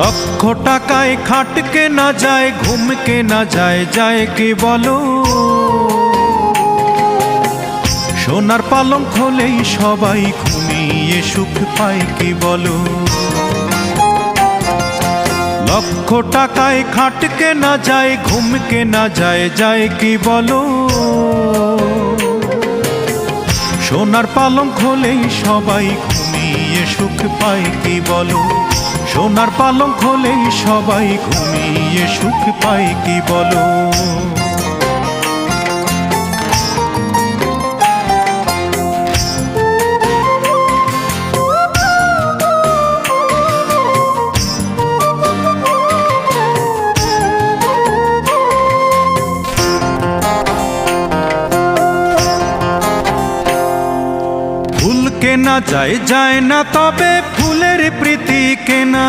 লক্ষ টাকায় খাট কেনা যায়, ঘুম কেনা যায়, যায় কি বলো? সোনার পালঙ্ক হলেই সবাই ঘুমিয়ে সুখ পায় কি বলো? লক্ষ টাকায় খাট কেনা যায়, ঘুম কেনা যায়, যায় কি বলো? সোনার পালঙ্ক হলেই সবাই ঘুমিয়ে সুখ পায় কি বলো? সোনার পালঙ্ক হলেই সবাই ঘুমিয়ে সুখ পায় কি বলো? ফুল কেনা যায়, যায় না তবে ফুলের প্রীতি কেনা।